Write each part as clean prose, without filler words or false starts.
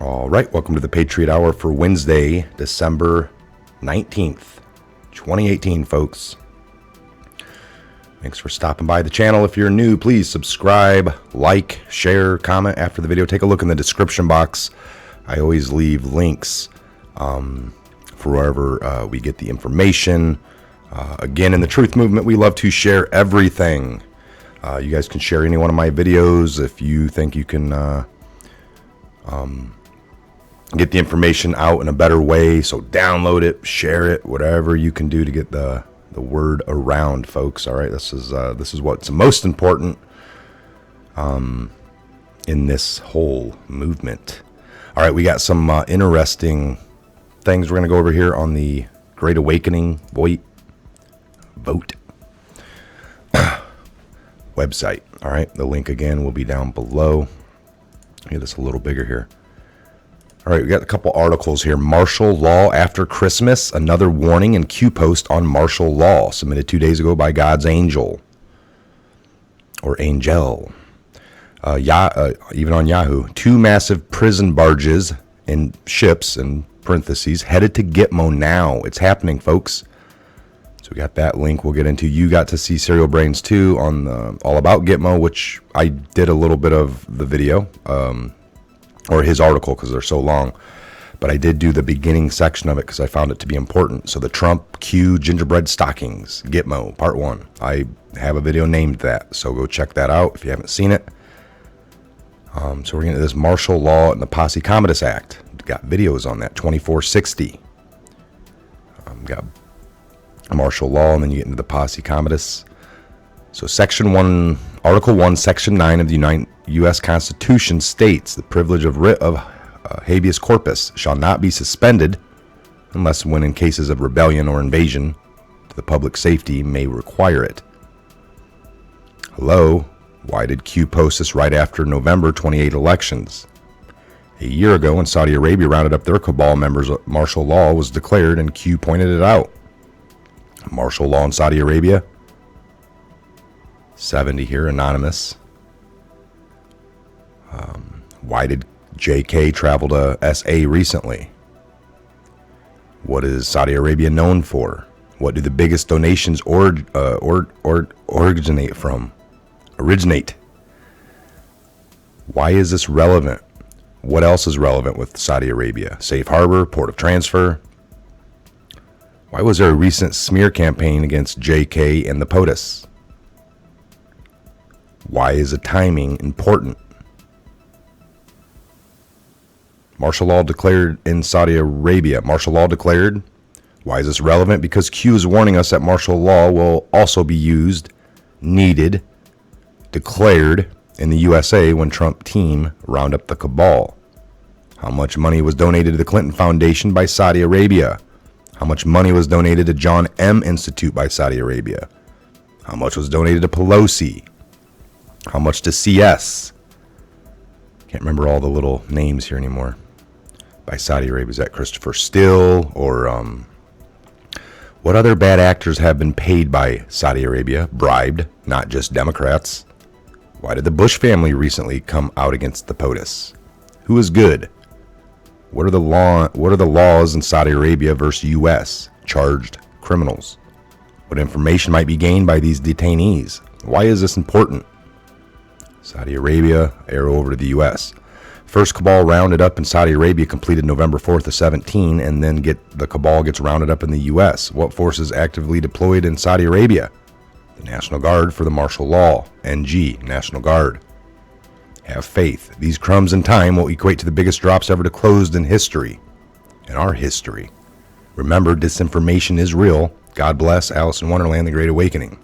All right, welcome to the Patriot Hour for Wednesday, December 19th, 2018, folks. Thanks for stopping by the channel. If you're new, please subscribe, like, share, comment after the video. Take a look in the description box. I always leave links for wherever we get the information. Again, in the Truth Movement, we love to share everything. You guys can share any one of my videos if you think you can get the information out in a better way. So download it, share it, whatever you can do to get the word around, folks. All right, this is what's most important in this whole movement. All right, we got some interesting things we're going to go over here on the Great Awakening VOAT website. All right, the link again will be down below. Get this a little bigger here. All right, we got a couple articles here. Martial law after Christmas, another warning and Q post on martial law, submitted 2 days ago by God's Angel, or Angel. Even on Yahoo. 2 massive prison barges and ships, in parentheses, headed to Gitmo now. It's happening, folks. So we got that link we'll get into. You got to see Serial Brains 2 on all about Gitmo, which I did a little bit of the video. Or his article, because they're so long. But I did do the beginning section of it because I found it to be important. So the Trump Q gingerbread stockings, Gitmo, part 1. I have a video named that, so go check that out if you haven't seen it. So we're getting to this martial law and the Posse Comitatus Act. Got videos on that, 2460. Got martial law, and then you get into the Posse Comitatus. So Section 1, Article 1, Section 9 of the U.S. Constitution states the privilege of writ of habeas corpus shall not be suspended unless when in cases of rebellion or invasion to the public safety may require it. Hello? Why did Q post this right after November 28 elections? A year ago, when Saudi Arabia rounded up their cabal members, martial law was declared, and Q pointed it out. Martial law in Saudi Arabia? 70 here, anonymous. Why did JK travel to SA recently? What is Saudi Arabia known for? What do the biggest donations originate from? Why is this relevant? What else is relevant with Saudi Arabia? Safe harbor, port of transfer. Why was there a recent smear campaign against JK and the POTUS? Why is the timing important? Martial law declared in Saudi Arabia. Martial law declared. Why is this relevant? Because Q is warning us that martial law will also be used, needed, declared in the USA when Trump team round up the cabal. How much money was donated to the Clinton Foundation by Saudi Arabia? How much money was donated to John M. Institute by Saudi Arabia? How much was donated to Pelosi? How much to CS? Can't remember all the little names here anymore. By Saudi Arabia, is that Christopher Steele? Or what other bad actors have been paid by Saudi Arabia, bribed, not just Democrats? Why did the Bush family recently come out against the POTUS? Who is good? What are the laws in Saudi Arabia versus U.S. charged criminals? What information might be gained by these detainees? Why is this important? Saudi Arabia, arrow over to the U.S. First cabal rounded up in Saudi Arabia completed November 4th of 17, and then the cabal gets rounded up in the U.S. What forces actively deployed in Saudi Arabia? The National Guard for the martial law, NG, National Guard. Have faith. These crumbs in time will equate to the biggest drops ever disclosed in history, in our history. Remember, disinformation is real. God bless Alice in Wonderland, The Great Awakening.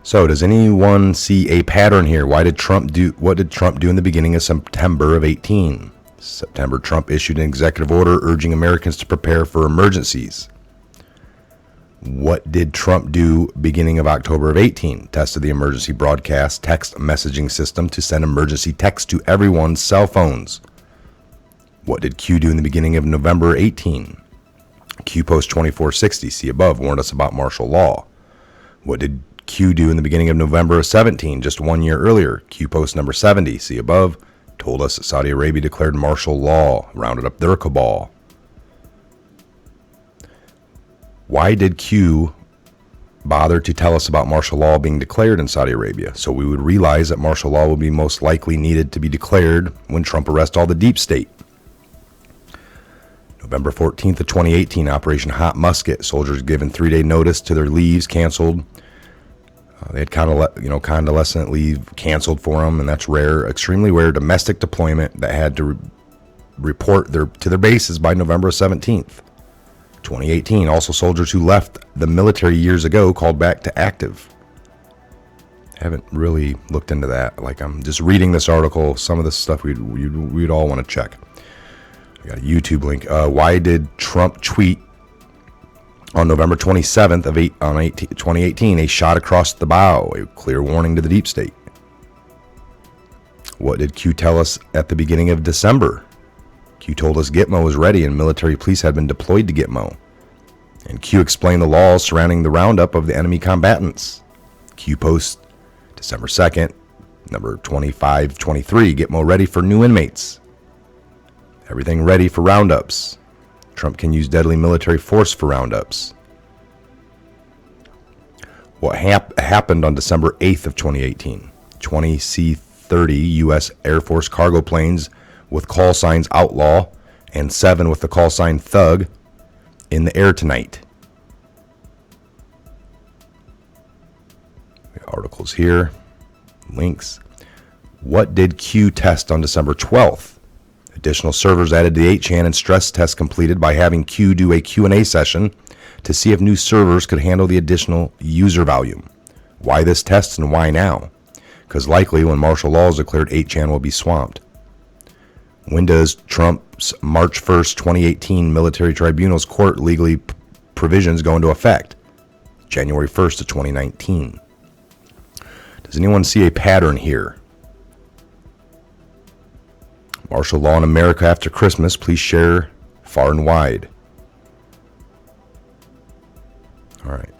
So, does anyone see a pattern here? What did Trump do in the beginning of September of 18? September, Trump issued an executive order urging Americans to prepare for emergencies. What did Trump do beginning of October of 18? Tested the emergency broadcast text messaging system to send emergency text to everyone's cell phones. What did Q do in the beginning of November 18? Q post 2460, see above, warned us about martial law. What did Q do in the beginning of November of 17, just 1 year earlier? Q post number 70, see above, told us that Saudi Arabia declared martial law, rounded up their cabal. Why did Q bother to tell us about martial law being declared in Saudi Arabia? So we would realize that martial law would be most likely needed to be declared when Trump arrests all the deep state. November 14th of 2018, Operation Hot Musket. Soldiers given 3-day notice to their leaves canceled. They had convalescent leave canceled for them, and that's rare, extremely rare domestic deployment that had to report to their bases by November 17th, 2018. Also, soldiers who left the military years ago called back to active. Haven't really looked into that. Like, I'm just reading this article. Some of this stuff we'd all want to check. I got a YouTube link. Why did Trump tweet on November 27th of 2018, a shot across the bow, a clear warning to the deep state? What did Q tell us at the beginning of December? Q told us Gitmo was ready and military police had been deployed to Gitmo. And Q explained the laws surrounding the roundup of the enemy combatants. Q post December 2nd, number 2523, Gitmo ready for new inmates. Everything ready for roundups. Trump can use deadly military force for roundups. What happened on December 8th of 2018? 20 C-30 U.S. Air Force cargo planes with call signs Outlaw and 7 with the call sign Thug in the air tonight. The articles here. Links. What did Q test on December 12th? Additional servers added to the 8chan and stress test completed by having Q do a Q&A session to see if new servers could handle the additional user volume. Why this test and why now? Because likely when martial law is declared, 8chan will be swamped. When does Trump's March 1st, 2018 military tribunals court legally provisions go into effect? January 1st of 2019. Does anyone see a pattern here? Martial law in America after Christmas. Please share far and wide. All right.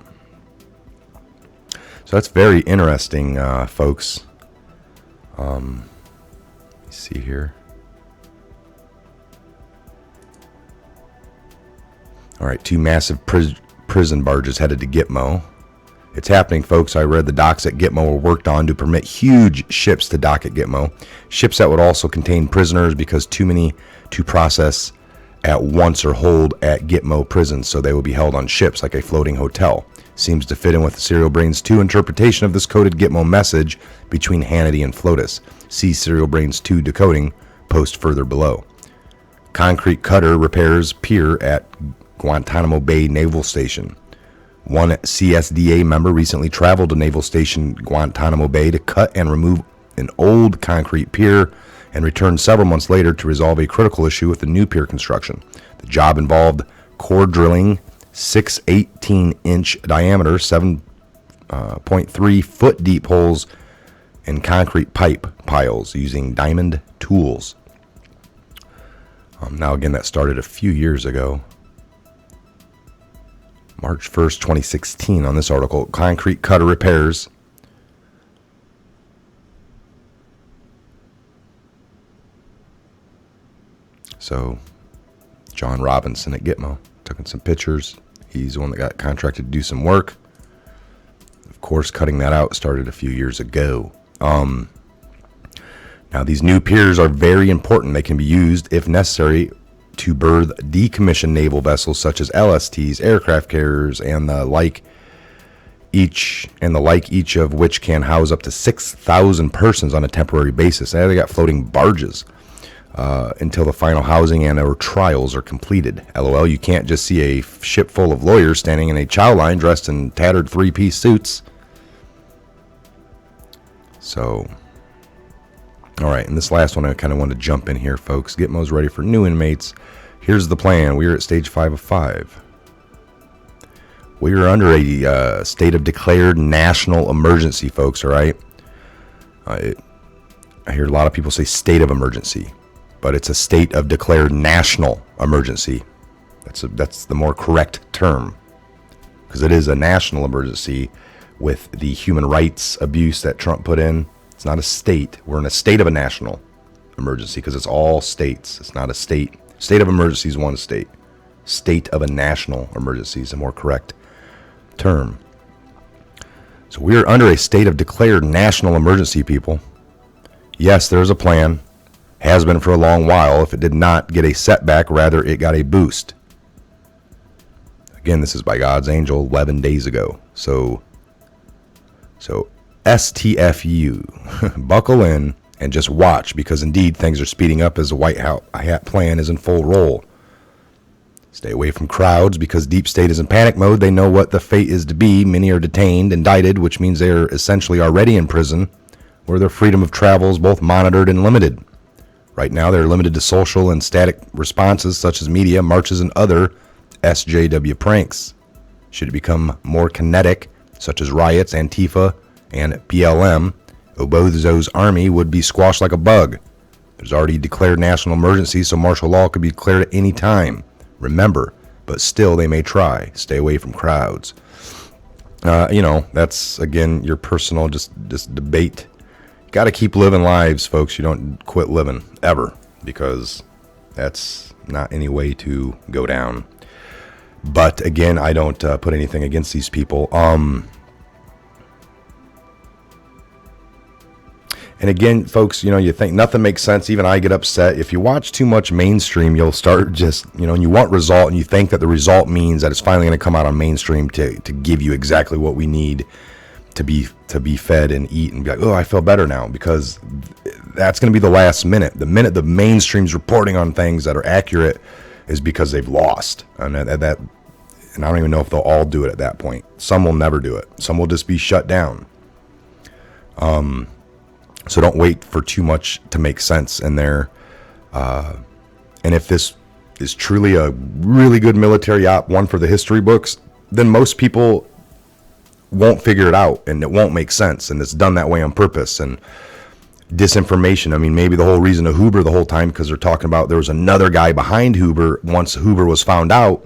So that's very interesting, folks. Let me see here. All right, 2 massive prison barges headed to Gitmo. It's happening, folks. I read the docks at Gitmo were worked on to permit huge ships to dock at Gitmo. Ships that would also contain prisoners because too many to process at once or hold at Gitmo prison, so they will be held on ships like a floating hotel. Seems to fit in with the Serial Brains 2 interpretation of this coded Gitmo message between Hannity and Flotus. See Serial Brains 2 decoding, post further below. Concrete cutter repairs pier at Guantanamo Bay Naval Station. One CSDA member recently traveled to Naval Station Guantanamo Bay to cut and remove an old concrete pier and returned several months later to resolve a critical issue with the new pier construction. The job involved core drilling 6 18-inch diameter, 7.3 foot deep holes in concrete pipe piles using diamond tools. Now again, that started a few years ago. March 1st, 2016 on this article. Concrete cutter repairs. So, John Robinson at Gitmo took some pictures. He's the one that got contracted to do some work. Of course, cutting that out started a few years ago. Now, these new piers are very important. They can be used, if necessary, to berth decommissioned naval vessels such as LSTs, aircraft carriers, and the like, each of which can house up to 6,000 persons on a temporary basis. Now they got floating barges until the final housing and or trials are completed. LOL, you can't just see a ship full of lawyers standing in a chow line dressed in tattered 3-piece suits. So, all right, and this last one I kind of want to jump in here, folks. Gitmo's ready for new inmates. Here's the plan. We are at stage 5 of 5. We are under a state of declared national emergency, folks, all right? I hear a lot of people say state of emergency, but it's a state of declared national emergency. That's the more correct term, because it is a national emergency with the human rights abuse that Trump put in. It's not a state. We're in a state of a national emergency because it's all states. It's not a state. State of emergency is one state. State of a national emergency is a more correct term. So we are under a state of declared national emergency, people. Yes, there's a plan. Has been for a long while. If it did not get a setback, rather it got a boost. Again, this is by God's angel 11 days ago. So STFU, buckle in and just watch, because indeed things are speeding up as the White Hat plan is in full roll. Stay away from crowds because deep state is in panic mode. They know what the fate is to be. Many are detained, indicted, which means they are essentially already in prison, where their freedom of travel is both monitored and limited. Right now, they're limited to social and static responses such as media, marches, and other SJW pranks. Should it become more kinetic, such as riots, Antifa, and BLM, Obozo's army would be squashed like a bug. There's already declared national emergency, so martial law could be declared at any time. Remember, but still they may try. Stay away from crowds. That's, again, your personal just debate. Got to keep living lives, folks. You don't quit living, ever, because that's not any way to go down. But, again, I don't put anything against these people. And again, folks, you think nothing makes sense. Even I get upset. If you watch too much mainstream, you'll start just, and you want result, and you think that the result means that it's finally going to come out on mainstream to give you exactly what we need to be fed and eat and be like, oh, I feel better now, because that's going to be the last minute. The minute the mainstream's reporting on things that are accurate is because they've lost. And and I don't even know if they'll all do it at that point. Some will never do it. Some will just be shut down. So don't wait for too much to make sense in there. And if this is truly a really good military op, one for the history books, then most people won't figure it out, and it won't make sense, and it's done that way on purpose. And disinformation, maybe the whole reason of Huber the whole time, because they're talking about there was another guy behind Huber once Huber was found out.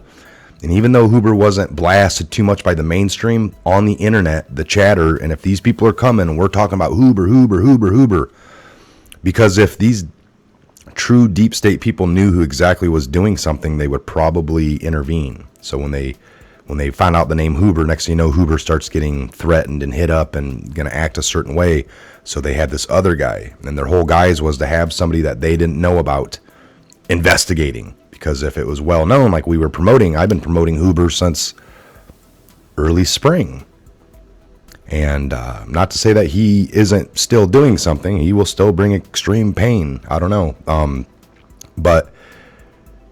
And even though Huber wasn't blasted too much by the mainstream, on the internet, the chatter, and if these people are coming and we're talking about Huber, because if these true deep state people knew who exactly was doing something, they would probably intervene. So when they find out the name Huber, next thing you know, Huber starts getting threatened and hit up and going to act a certain way. So they had this other guy, and their whole guise was to have somebody that they didn't know about investigating. Because if it was well known, like we were promoting, I've been promoting Huber since early spring. And not to say that he isn't still doing something. He will still bring extreme pain. I don't know. But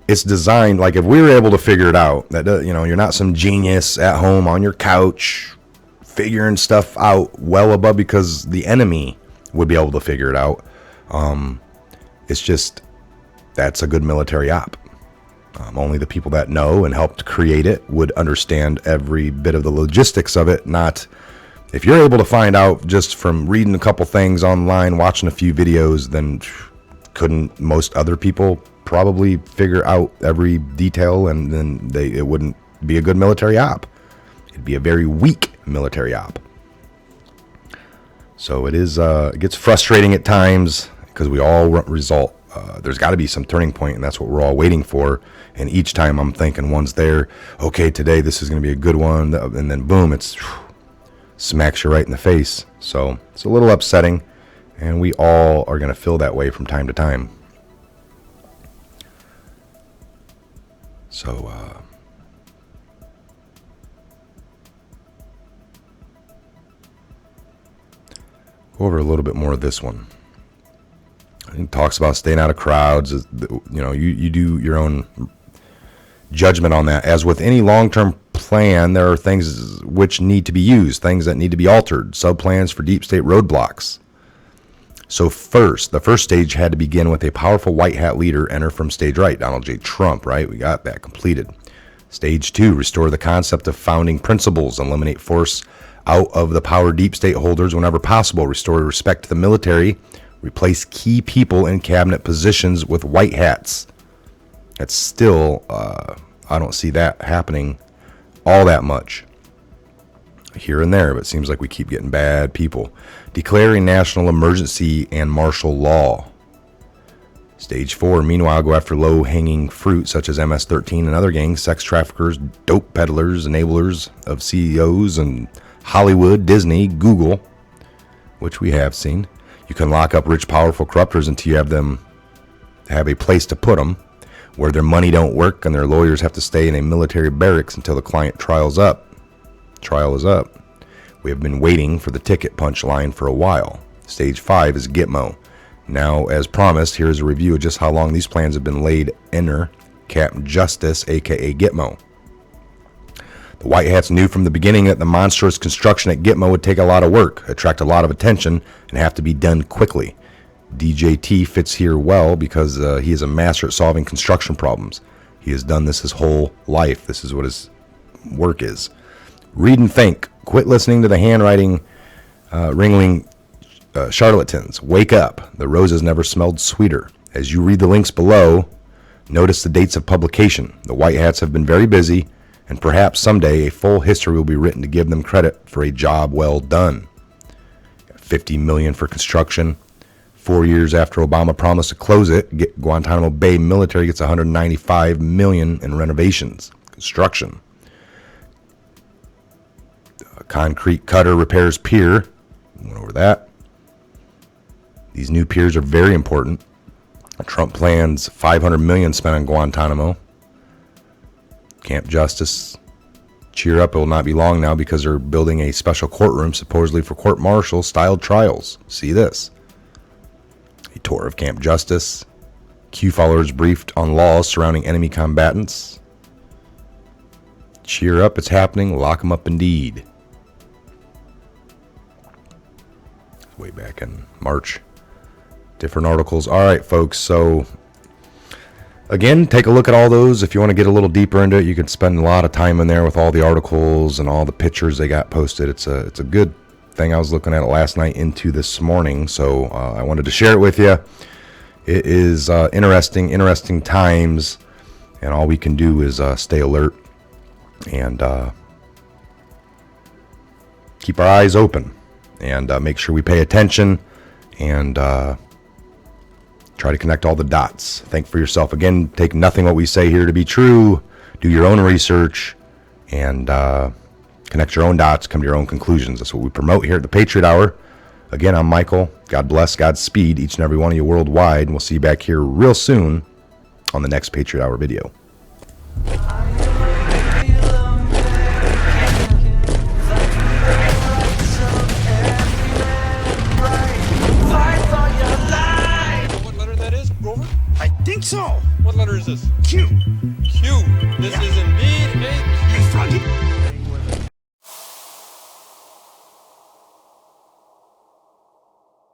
it's designed, like if we were able to figure it out, that you're not some genius at home on your couch figuring stuff out well above, because the enemy would be able to figure it out. It's just, that's a good military op. Only the people that know and helped create it would understand every bit of the logistics of it. Not if you're able to find out just from reading a couple things online, watching a few videos, then couldn't most other people probably figure out every detail, and then it wouldn't be a good military op. It'd be a very weak military op. So it is. It gets frustrating at times because we all result. There's got to be some turning point, and that's what we're all waiting for. And each time I'm thinking one's there. Okay, today this is going to be a good one, and then boom, it's smacks you right in the face. So it's a little upsetting, and we all are going to feel that way from time to time. So go over a little bit more of this one. It talks about staying out of crowds. You do your own judgment on that. As with any long-term plan, there are things which need to be used, things that need to be altered, sub-plans for deep state roadblocks. So the first stage had to begin with a powerful white hat leader enter from stage right, Donald J. Trump, right? We got that completed. Stage 2, restore the concept of founding principles, eliminate force out of the power deep state holders whenever possible, restore respect to the military, replace key people in cabinet positions with white hats. That's still, I don't see that happening all that much. here and there, but it seems like we keep getting bad people. Declaring national emergency and martial law. Stage 4, meanwhile, go after low-hanging fruit such as MS-13 and other gangs, sex traffickers, dope peddlers, enablers of CEOs and Hollywood, Disney, Google, which we have seen. You can lock up rich, powerful corruptors until you have a place to put them, where their money don't work and their lawyers have to stay in a military barracks until the client trial is up. We have been waiting for the ticket punch line for a while. Stage 5 is Gitmo. Now, as promised, here is a review of just how long these plans have been laid. Enter Captain Justice, aka Gitmo. The White Hats knew from the beginning that the monstrous construction at Gitmo would take a lot of work, attract a lot of attention, and have to be done quickly. DJT fits here well because he is a master at solving construction problems. He has done this his whole life. This is what his work is. Read and think. Quit listening to the handwriting wrangling charlatans. Wake up. The roses never smelled sweeter. As you read the links below, notice the dates of publication. The White Hats have been very busy, and perhaps someday a full history will be written to give them credit for a job well done. $50 million for construction. 4 years after Obama promised to close it, Guantanamo Bay military gets $195 million in renovations, construction. A concrete cutter repairs pier. Went over that. These new piers are very important. Trump plans $500 million spent on Guantanamo. Camp Justice. Cheer up, it will not be long now because they're building a special courtroom supposedly for court-martial style trials. See this. A tour of Camp Justice. Q followers briefed on laws surrounding enemy combatants. Cheer up, it's happening. Lock them up indeed. Way back in March. Different articles. All right, folks. So, again, take a look at all those. If you want to get a little deeper into it, you can spend a lot of time in there with all the articles and all the pictures they got posted. It's a good thing. I was looking at it last night into this morning, so I wanted to share it with you. It is interesting times, and all we can do is stay alert and keep our eyes open and make sure we pay attention and try to connect all the dots. Think for yourself. Again, take nothing what we say here to be true. Do your own research and connect your own dots, come to your own conclusions. That's what we promote here at the Patriot Hour. Again, I'm Michael. God bless, Godspeed, each and every one of you worldwide. And we'll see you back here real soon on the next Patriot Hour video. I think so. What letter is this? Q. Q. This is indeed a Q.